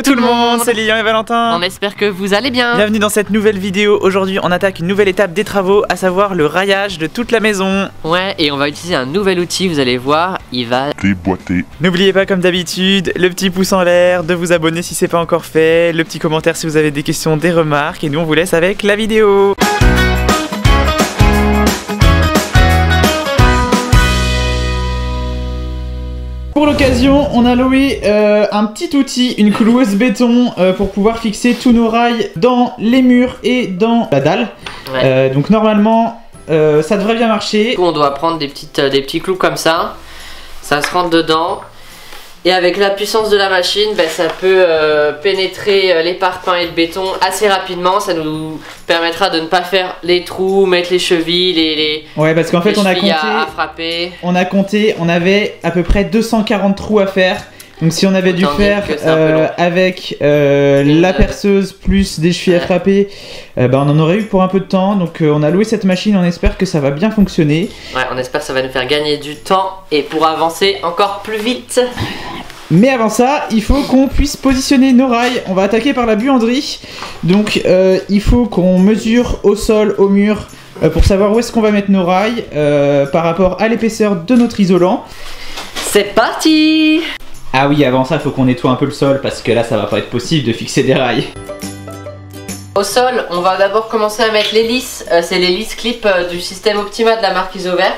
tout le monde, c'est Lilian et Valentin. On espère que vous allez bien. Bienvenue dans cette nouvelle vidéo. Aujourd'hui on attaque une nouvelle étape des travaux, à savoir le raillage de toute la maison. Ouais, et on va utiliser un nouvel outil, vous allez voir, il va déboîter. N'oubliez pas comme d'habitude, le petit pouce en l'air, de vous abonner si c'est pas encore fait, le petit commentaire si vous avez des questions, des remarques, et nous on vous laisse avec la vidéo. Pour l'occasion, on a loué un petit outil, une cloueuse béton pour pouvoir fixer tous nos rails dans les murs et dans la dalle. Ouais. Donc normalement, ça devrait bien marcher. Du coup, on doit prendre des petits clous comme ça. Ça se rentre dedans. Et avec la puissance de la machine, ça peut pénétrer les parpaings et le béton assez rapidement. Ça nous permettra de ne pas faire les trous, mettre les chevilles, Ouais, parce qu'en fait, on a compté. À frapper. On avait à peu près 240 trous à faire. Donc si on avait dû faire avec la perceuse plus des chevilles à frapper, on en aurait eu pour un peu de temps. Donc on a loué cette machine, on espère que ça va bien fonctionner. Ouais, on espère que ça va nous faire gagner du temps et pour avancer encore plus vite. Mais avant ça, il faut qu'on puisse positionner nos rails. On va attaquer par la buanderie. Donc il faut qu'on mesure au sol, au mur, pour savoir où est-ce qu'on va mettre nos rails par rapport à l'épaisseur de notre isolant. C'est parti! Ah oui, avant ça, il faut qu'on nettoie un peu le sol parce que là, ça va pas être possible de fixer des rails. Au sol, on va d'abord commencer à mettre les lisses. C'est les lisses clip du système Optima de la marque Isover.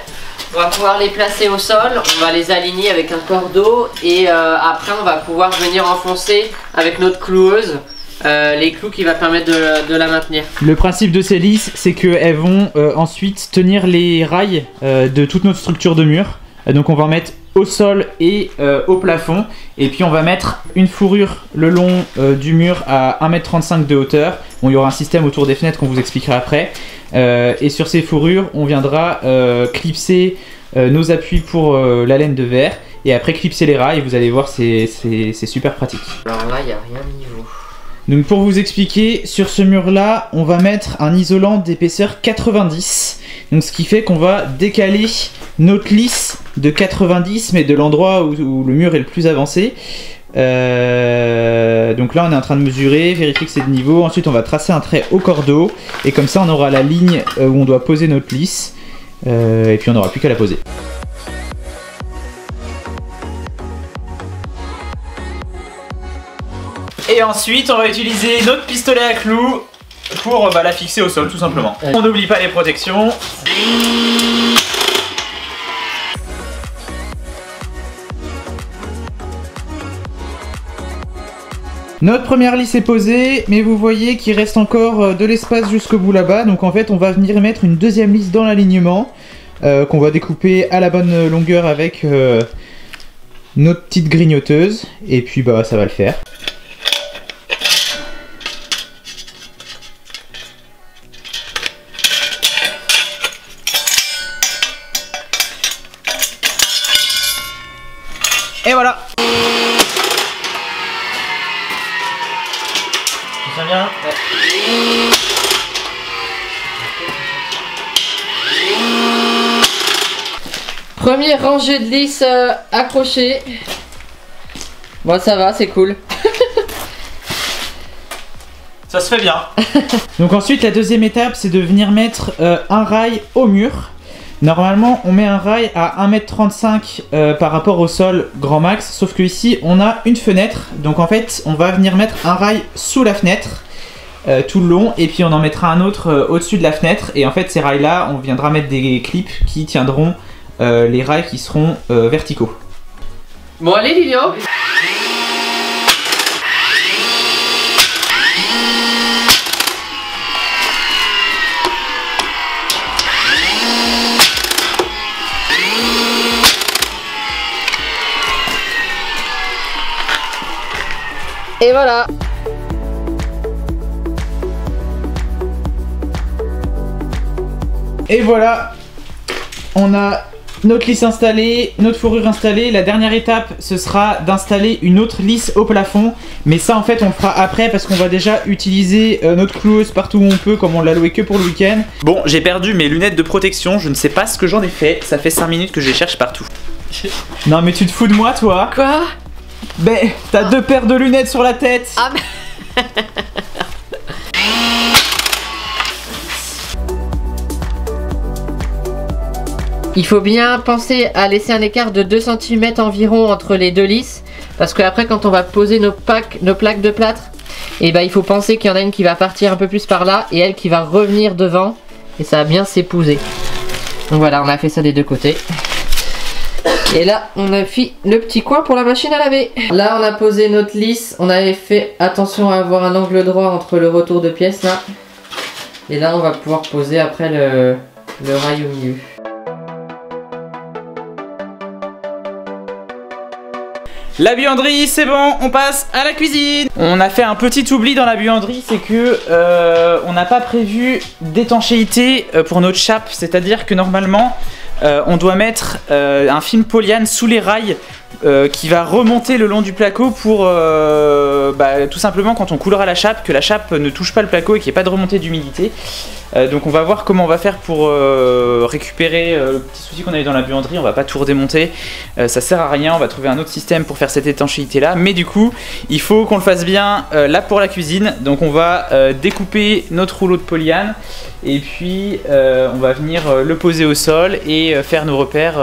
On va pouvoir les placer au sol, on va les aligner avec un cordeau et après on va pouvoir venir enfoncer avec notre cloueuse les clous qui va permettre de la maintenir. Le principe de ces lisses, c'est qu'elles vont ensuite tenir les rails de toute notre structure de mur. Donc on va en mettre au sol et au plafond, et puis on va mettre une fourrure le long du mur à 1,35 m de hauteur. Bon, il y aura un système autour des fenêtres qu'on vous expliquera après, et sur ces fourrures on viendra clipser nos appuis pour la laine de verre, et après clipser les rails. Vous allez voir, c'est super pratique. Alors là il n'y a rien de niveau. Donc pour vous expliquer, sur ce mur là on va mettre un isolant d'épaisseur 90, donc ce qui fait qu'on va décaler notre lisse de 90, mais de l'endroit où le mur est le plus avancé. Donc là on est en train de mesurer, vérifier que c'est de niveau. Ensuite on va tracer un trait au cordeau, et comme ça on aura la ligne où on doit poser notre lisse, et puis on n'aura plus qu'à la poser. Et ensuite on va utiliser notre pistolet à clous pour la fixer au sol tout simplement. On n'oublie pas les protections. Notre première lisse est posée, mais vous voyez qu'il reste encore de l'espace jusqu'au bout là-bas. Donc en fait on va venir mettre une deuxième lisse dans l'alignement, qu'on va découper à la bonne longueur avec notre petite grignoteuse. Et puis ça va le faire. Et voilà. Ça tient bien. Ouais. Première rangée de lisses accrochée. Bon ça va, c'est cool. Ça se fait bien. Donc ensuite la deuxième étape, c'est de venir mettre un rail au mur. Normalement on met un rail à 1,35 m par rapport au sol grand max, sauf que ici on a une fenêtre, donc en fait on va venir mettre un rail sous la fenêtre tout le long, et puis on en mettra un autre au-dessus de la fenêtre, et en fait ces rails là on viendra mettre des clips qui tiendront les rails qui seront verticaux. Bon allez Lilian. Et voilà. Et voilà, on a notre lisse installée, notre fourrure installée. La dernière étape, ce sera d'installer une autre lisse au plafond. Mais ça en fait on le fera après, parce qu'on va déjà utiliser notre cloueuse partout où on peut, comme on l'a loué que pour le week-end. Bon, j'ai perdu mes lunettes de protection, je ne sais pas ce que j'en ai fait. Ça fait 5 minutes que je les cherche partout. Non mais tu te fous de moi toi? Quoi? Ben, t'as 2 paires de lunettes sur la tête. Ah mais... Il faut bien penser à laisser un écart de 2 cm environ entre les 2 lisses. Parce que après quand on va poser nos plaques de plâtre, et ben il faut penser qu'il y en a une qui va partir un peu plus par là et elle qui va revenir devant. Et ça va bien s'épouser. Donc voilà, on a fait ça des 2 côtés. Et là on a fait le petit coin pour la machine à laver. Là on a posé notre lisse. On avait fait attention à avoir un angle droit entre le retour de pièce là. Et là on va pouvoir poser après le rail au milieu. La buanderie, c'est bon, on passe à la cuisine. On a fait un petit oubli dans la buanderie, c'est que on n'a pas prévu d'étanchéité pour notre chape. C'est-à-dire que normalement, on doit mettre un film polyane sous les rails qui va remonter le long du placo pour tout simplement quand on coulera la chape, que la chape ne touche pas le placo et qu'il n'y ait pas de remontée d'humidité. Donc on va voir comment on va faire pour récupérer le petit souci qu'on a eu dans la buanderie. On va pas tout redémonter, ça sert à rien. On va trouver un autre système pour faire cette étanchéité là. Mais du coup il faut qu'on le fasse bien là pour la cuisine. Donc on va découper notre rouleau de polyane et puis on va venir le poser au sol et faire nos repères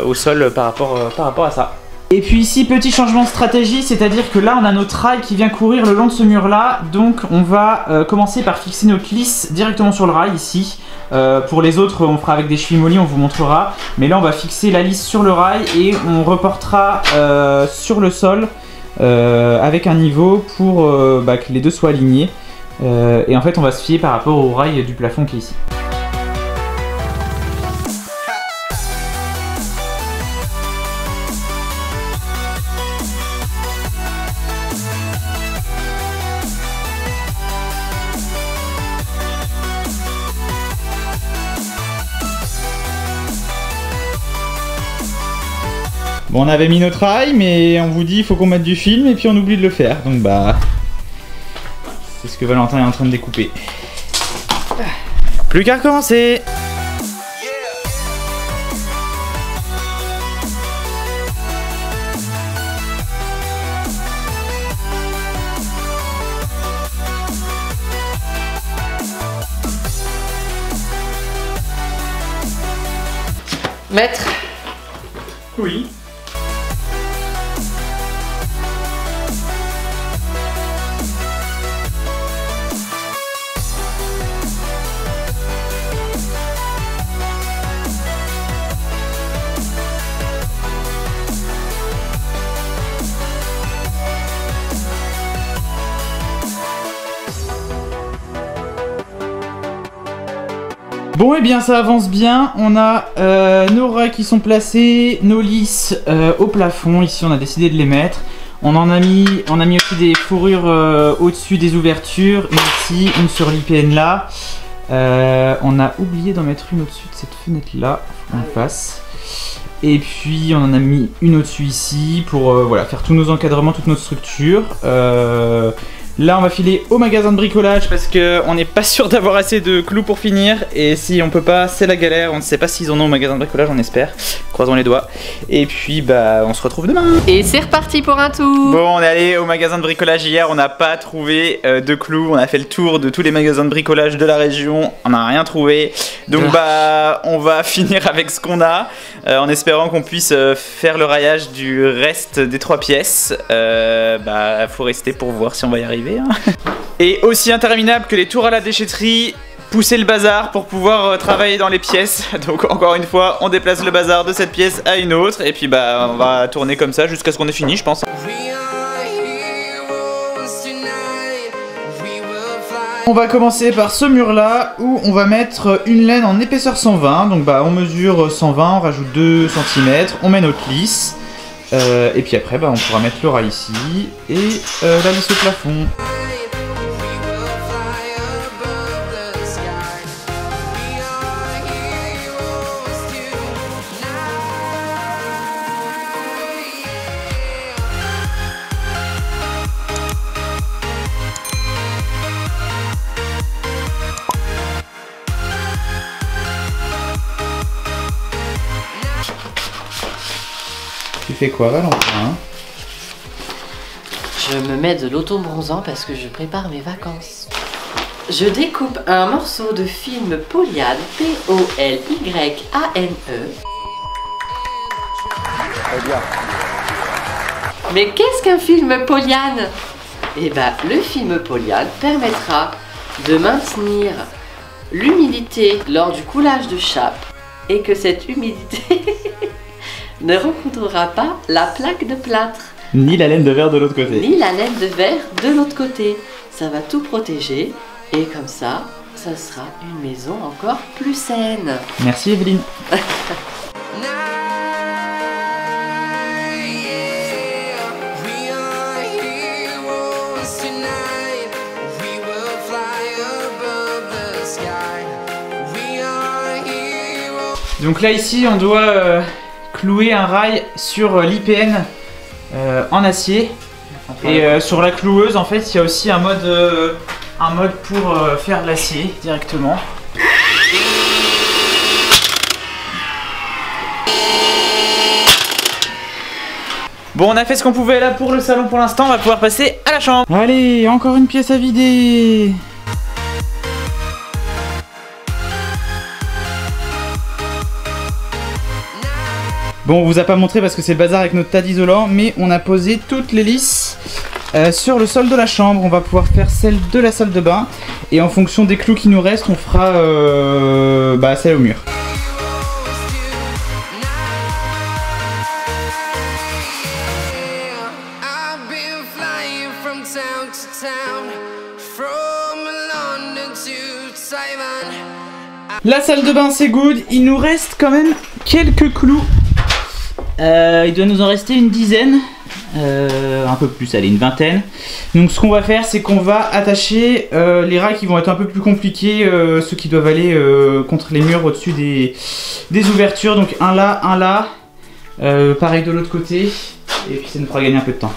au sol par rapport à ça. Et puis ici, petit changement de stratégie, c'est-à-dire que là on a notre rail qui vient courir le long de ce mur là. Donc on va commencer par fixer notre lisse directement sur le rail ici. Pour les autres on fera avec des chevilles mollies, on vous montrera. Mais là on va fixer la lisse sur le rail et on reportera sur le sol avec un niveau pour que les deux soient alignés. Et en fait on va se fier par rapport au rail du plafond qui est ici. Bon, on avait mis notre rail, mais on vous dit il faut qu'on mette du film et puis on oublie de le faire. Donc bah, c'est ce que Valentin est en train de découper. Plus qu'à recommencer. Maître. Oui. Bon et bien ça avance bien, on a nos rails qui sont placés, nos lisses au plafond, ici on a décidé de les mettre. On a mis aussi des fourrures au-dessus des ouvertures, une ici, une sur l'IPN là. On a oublié d'en mettre une au-dessus de cette fenêtre là, faut qu'on le fasse. Et puis on en a mis une au-dessus ici pour voilà, faire tous nos encadrements, toute notre structure. Là on va filer au magasin de bricolage parce qu'on n'est pas sûr d'avoir assez de clous pour finir. Et si on peut pas, c'est la galère. On ne sait pas s'ils en ont au magasin de bricolage, on espère. Croisons les doigts. Et puis bah on se retrouve demain. Et c'est reparti pour un tour. Bon, on est allé au magasin de bricolage hier, on n'a pas trouvé de clous. On a fait le tour de tous les magasins de bricolage de la région, on n'a rien trouvé. Donc bah on va finir avec ce qu'on a, en espérant qu'on puisse faire le raillage du reste des 3 pièces. Bah faut rester pour voir si on va y arriver. Et aussi interminable que les tours à la déchetterie, pousser le bazar pour pouvoir travailler dans les pièces. Donc encore une fois on déplace le bazar de cette pièce à une autre. Et puis bah on va tourner comme ça jusqu'à ce qu'on ait fini je pense. On va commencer par ce mur là où on va mettre une laine en épaisseur 120. Donc bah on mesure 120, on rajoute 2 cm, on met notre lisse. Et puis après bah, on pourra mettre le rail ici et la lisse au plafond. Tu fais quoi Valentin? je me mets de l'auto-bronzant parce que je prépare mes vacances. Je découpe un morceau de film Polyane, P-O-L-Y-A-N-E. Mais qu'est-ce qu'un film Polyane? Eh ben, le film Polyane permettra de maintenir l'humidité lors du coulage de chape et que cette humidité ne recouvrira pas la plaque de plâtre. Ni la laine de verre de l'autre côté. Ni la laine de verre de l'autre côté. Ça va tout protéger et comme ça, ça sera une maison encore plus saine. Merci Evelyne. Donc là ici on doit clouer un rail sur l'IPN en acier. Et sur la cloueuse en fait il y a aussi un mode pour faire l'acier directement. Bon, on a fait ce qu'on pouvait là pour le salon pour l'instant, on va pouvoir passer à la chambre. Allez, encore une pièce à vider. Bon, on vous a pas montré parce que c'est le bazar avec notre tas d'isolant, mais on a posé toutes les lisses sur le sol de la chambre. On va pouvoir faire celle de la salle de bain et en fonction des clous qui nous restent, on fera celle au mur. La salle de bain c'est good, il nous reste quand même quelques clous. Il doit nous en rester une dizaine, un peu plus, allez, une vingtaine. Donc ce qu'on va faire, c'est qu'on va attacher les rails qui vont être un peu plus compliqués, ceux qui doivent aller contre les murs au-dessus des ouvertures. Donc un là, pareil de l'autre côté, et puis ça nous fera gagner un peu de temps.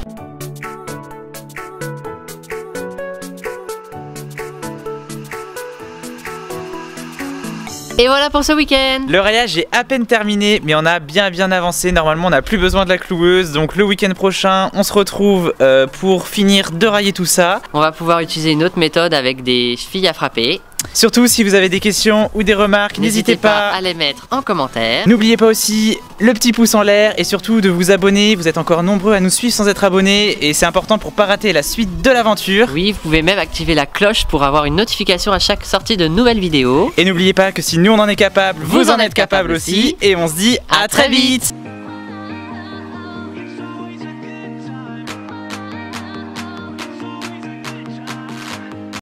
Et voilà pour ce week-end. Le rayage est à peine terminé, mais on a bien avancé. Normalement on n'a plus besoin de la cloueuse. Donc le week-end prochain on se retrouve pour finir de rayer tout ça. On va pouvoir utiliser une autre méthode avec des chevilles à frapper. Surtout si vous avez des questions ou des remarques, n'hésitez pas à les mettre en commentaire. N'oubliez pas aussi le petit pouce en l'air et surtout de vous abonner. Vous êtes encore nombreux à nous suivre sans être abonnés et c'est important pour pas rater la suite de l'aventure. Oui, vous pouvez même activer la cloche pour avoir une notification à chaque sortie de nouvelles vidéos. Et n'oubliez pas que si nous on en est capable, vous en êtes capable aussi. Et on se dit à très vite.